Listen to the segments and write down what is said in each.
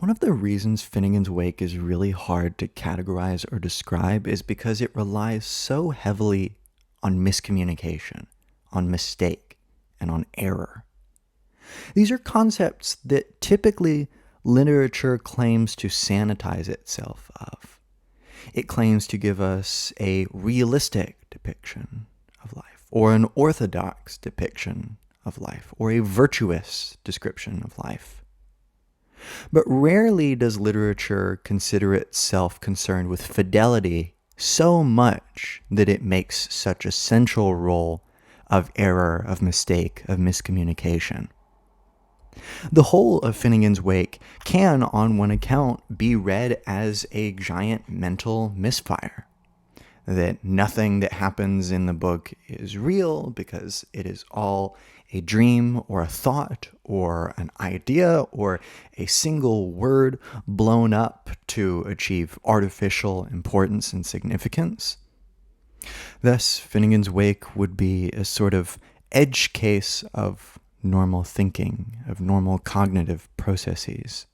One of the reasons Finnegans Wake is really hard to categorize or describe is because it relies so heavily on miscommunication, on mistake, and on error. These are concepts that typically literature claims to sanitize itself of. It claims to give us a realistic depiction of life, or an orthodox depiction of life, or a virtuous description of life. But rarely does literature consider itself concerned with fidelity so much that it makes such a central role of error, of mistake, of miscommunication. The whole of Finnegans Wake can, on one account, be read as a giant mental misfire. That nothing that happens in the book is real because it is all a dream or a thought or an idea or a single word blown up to achieve artificial importance and significance. Thus, Finnegans Wake would be a sort of edge case of normal thinking, of normal cognitive processes.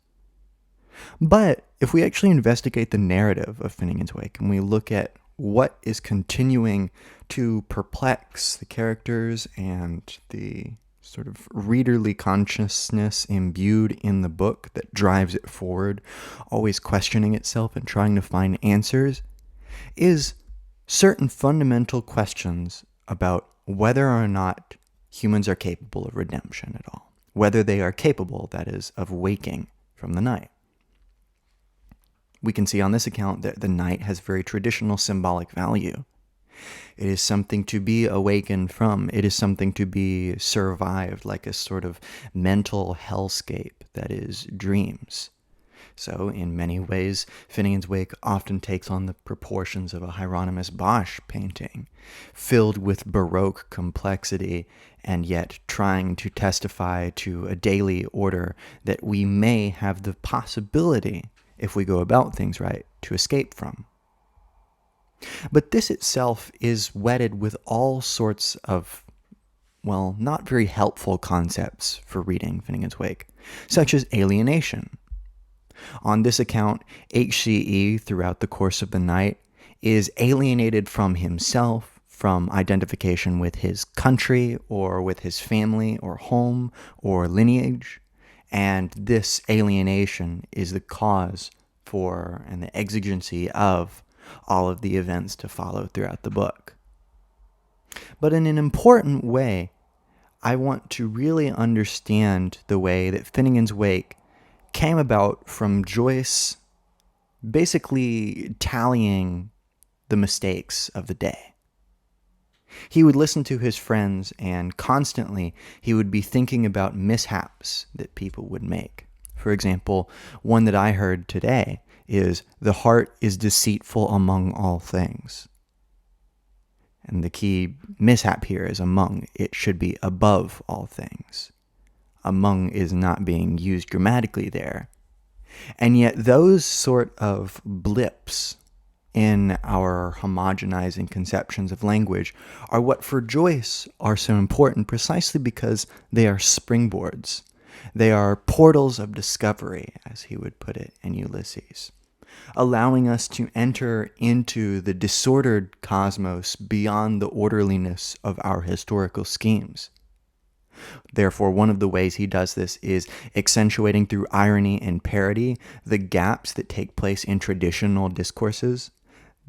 But if we actually investigate the narrative of Finnegans Wake and we look at what is continuing to perplex the characters and the sort of readerly consciousness imbued in the book that drives it forward, always questioning itself and trying to find answers, is certain fundamental questions about whether or not humans are capable of redemption at all. Whether they are capable, that is, of waking from the night. We can see on this account that the night has very traditional symbolic value. It is something to be awakened from. It is something to be survived, like a sort of mental hellscape that is dreams. So, in many ways, Finnegans Wake often takes on the proportions of a Hieronymus Bosch painting, filled with Baroque complexity, and yet trying to testify to a daily order that we may have the possibility, if we go about things right, to escape from. But this itself is wedded with all sorts of, well, not very helpful concepts for reading Finnegans Wake, such as alienation. On this account, HCE, throughout the course of the night, is alienated from himself, from identification with his country, or with his family, or home, or lineage, and this alienation is the cause for and the exigency of all of the events to follow throughout the book. But in an important way, I want to really understand the way that Finnegans Wake came about from Joyce basically tallying the mistakes of the day. He would listen to his friends, and constantly he would be thinking about mishaps that people would make. For example, one that I heard today is, "The heart is deceitful among all things." And the key mishap here is among. It should be above all things. Among is not being used grammatically there. And yet those sort of blips in our homogenizing conceptions of language are what for Joyce are so important precisely because they are springboards. They are portals of discovery, as he would put it in Ulysses, allowing us to enter into the disordered cosmos beyond the orderliness of our historical schemes. Therefore, one of the ways he does this is accentuating through irony and parody the gaps that take place in traditional discourses,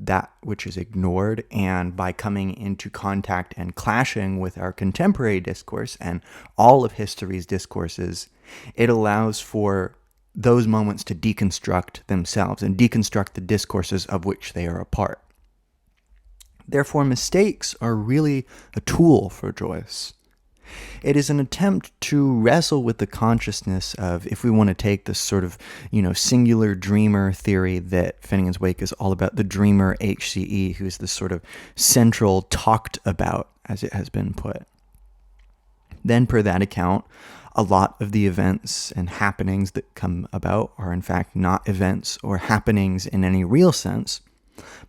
that which is ignored, and by coming into contact and clashing with our contemporary discourse and all of history's discourses, it allows for those moments to deconstruct themselves and deconstruct the discourses of which they are a part. Therefore, mistakes are really a tool for Joyce. It is an attempt to wrestle with the consciousness of, if we want to take this sort of, singular dreamer theory that Finnegans Wake is all about the dreamer HCE, who's the sort of central talked about, as it has been put. Then, per that account, a lot of the events and happenings that come about are in fact not events or happenings in any real sense,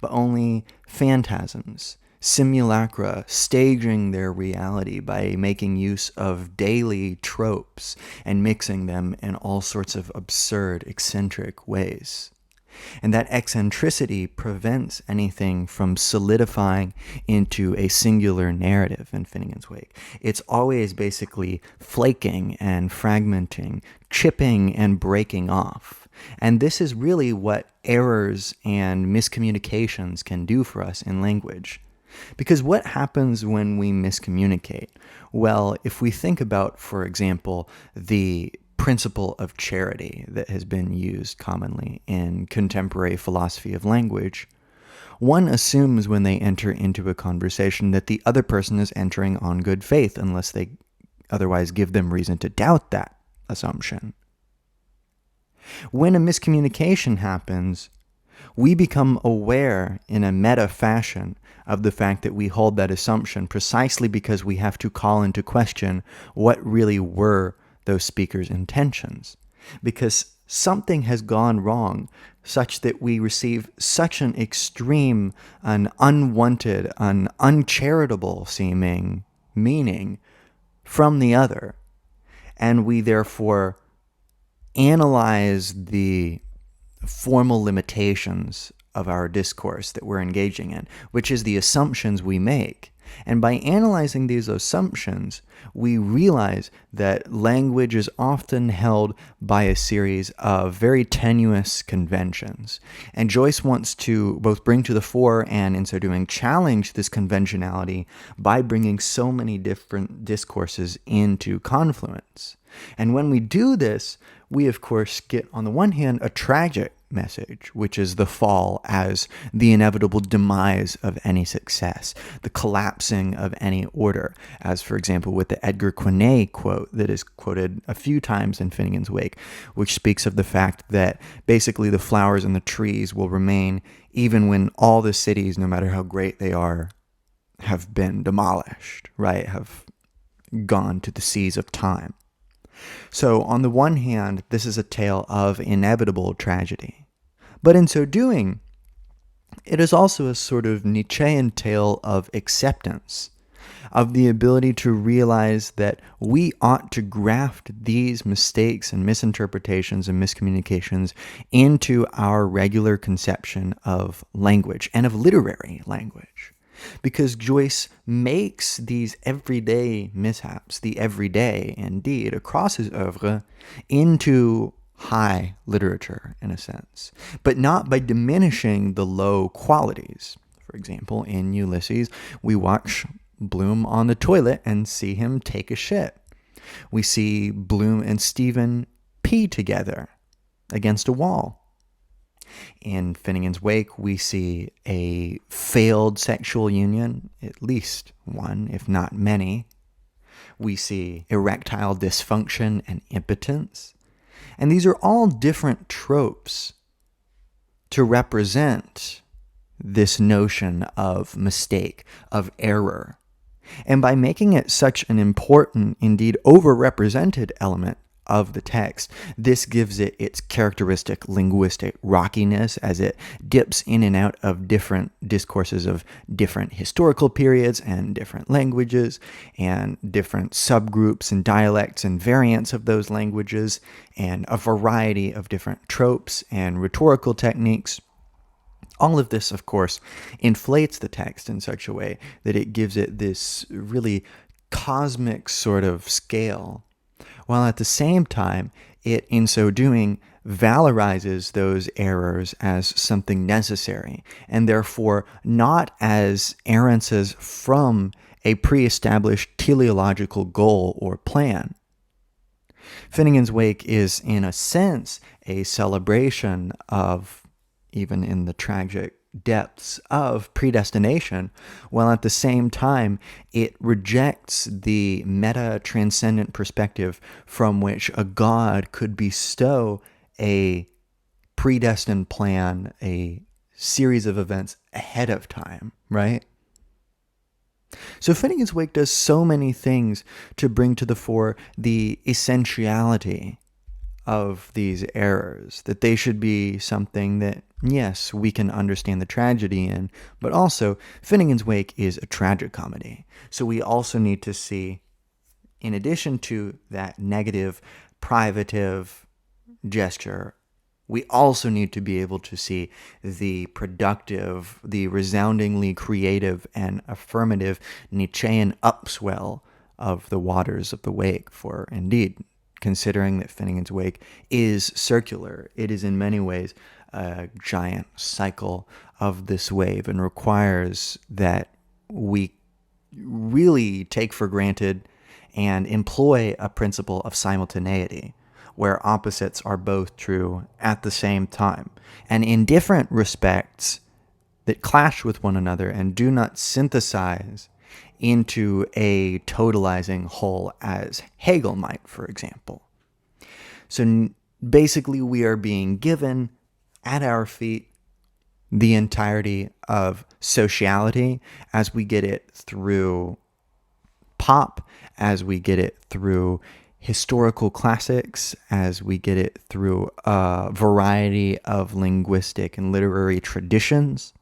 but only phantasms, simulacra staging their reality by making use of daily tropes and mixing them in all sorts of absurd, eccentric ways. And that eccentricity prevents anything from solidifying into a singular narrative in Finnegans Wake. It's always basically flaking and fragmenting, chipping and breaking off. And this is really what errors and miscommunications can do for us in language. Because what happens when we miscommunicate? Well, if we think about, for example, the principle of charity that has been used commonly in contemporary philosophy of language, one assumes when they enter into a conversation that the other person is entering on good faith unless they otherwise give them reason to doubt that assumption. When a miscommunication happens, we become aware in a meta fashion of the fact that we hold that assumption precisely because we have to call into question what really were those speakers' intentions. Because something has gone wrong such that we receive such an extreme, an unwanted, an uncharitable seeming meaning from the other. And we therefore analyze the formal limitations of our discourse that we're engaging in, which is the assumptions we make. And by analyzing these assumptions, we realize that language is often held by a series of very tenuous conventions. And Joyce wants to both bring to the fore and, in so doing, challenge this conventionality by bringing so many different discourses into confluence. And when we do this, we, of course, get, on the one hand, a tragic message, which is the fall as the inevitable demise of any success, the collapsing of any order, as, for example, with the Edgar Quinet quote that is quoted a few times in Finnegans Wake, which speaks of the fact that basically the flowers and the trees will remain even when all the cities, no matter how great they are, have been demolished, right, have gone to the seas of time. So, on the one hand, this is a tale of inevitable tragedy. But in so doing, it is also a sort of Nietzschean tale of acceptance, of the ability to realize that we ought to graft these mistakes and misinterpretations and miscommunications into our regular conception of language and of literary language. Because Joyce makes these everyday mishaps, the everyday indeed, across his oeuvre, into high literature, in a sense, but not by diminishing the low qualities. For example, in Ulysses, we watch Bloom on the toilet and see him take a shit. We see Bloom and Stephen pee together against a wall. In Finnegans Wake, we see a failed sexual union, at least one, if not many. We see erectile dysfunction and impotence. And these are all different tropes to represent this notion of mistake, of error. And by making it such an important, indeed overrepresented element of the text, this gives it its characteristic linguistic rockiness as it dips in and out of different discourses of different historical periods and different languages and different subgroups and dialects and variants of those languages and a variety of different tropes and rhetorical techniques. All of this, of course, inflates the text in such a way that it gives it this really cosmic sort of scale, while at the same time, it, in so doing, valorizes those errors as something necessary, and therefore not as errances from a pre-established teleological goal or plan. Finnegans Wake is, in a sense, a celebration of, even in the tragic depths of predestination, while at the same time it rejects the meta-transcendent perspective from which a god could bestow a predestined plan, a series of events ahead of time, right? So Finnegans Wake does so many things to bring to the fore the essentiality of these errors, that they should be something that, yes, we can understand the tragedy in, but also Finnegans Wake is a tragic comedy. So we also need to see, in addition to that negative, privative gesture, we also need to be able to see the productive, the resoundingly creative and affirmative Nietzschean upswell of the waters of the wake. For indeed, considering that Finnegans Wake is circular, it is in many ways a giant cycle of this wave and requires that we really take for granted and employ a principle of simultaneity, where opposites are both true at the same time, and in different respects that clash with one another and do not synthesize into a totalizing whole as Hegel might, for example. So basically, we are being given at our feet the entirety of sociality as we get it through pop, as we get it through historical classics, as we get it through a variety of linguistic and literary traditions.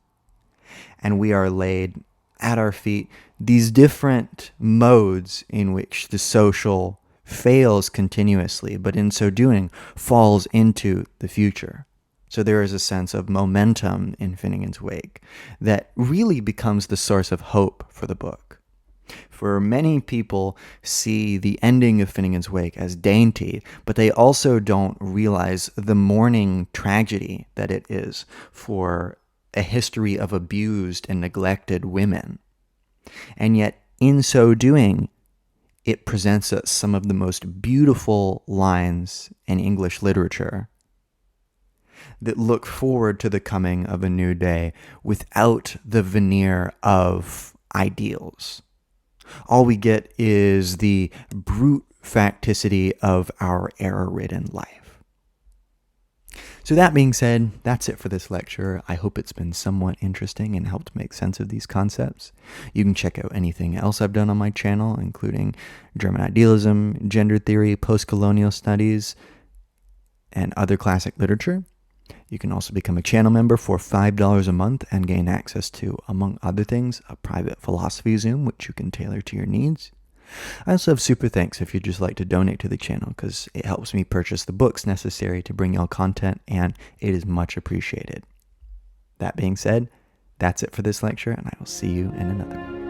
And we are laid at our feet these different modes in which the social fails continuously, but in so doing falls into the future. So there is a sense of momentum in Finnegans Wake that really becomes the source of hope for the book. For many people see the ending of Finnegans Wake as dainty, but they also don't realize the mourning tragedy that it is for a history of abused and neglected women. And yet, in so doing, it presents us some of the most beautiful lines in English literature that look forward to the coming of a new day without the veneer of ideals. All we get is the brute facticity of our error-ridden life. So that being said, that's it for this lecture. I hope it's been somewhat interesting and helped make sense of these concepts. You can check out anything else I've done on my channel, including German idealism, gender theory, post-colonial studies, and other classic literature. You can also become a channel member for $5 a month and gain access to, among other things, a private philosophy Zoom, which you can tailor to your needs. I also have super thanks if you'd just like to donate to the channel, because it helps me purchase the books necessary to bring y'all content, and it is much appreciated. That being said, that's it for this lecture, and I will see you in another one.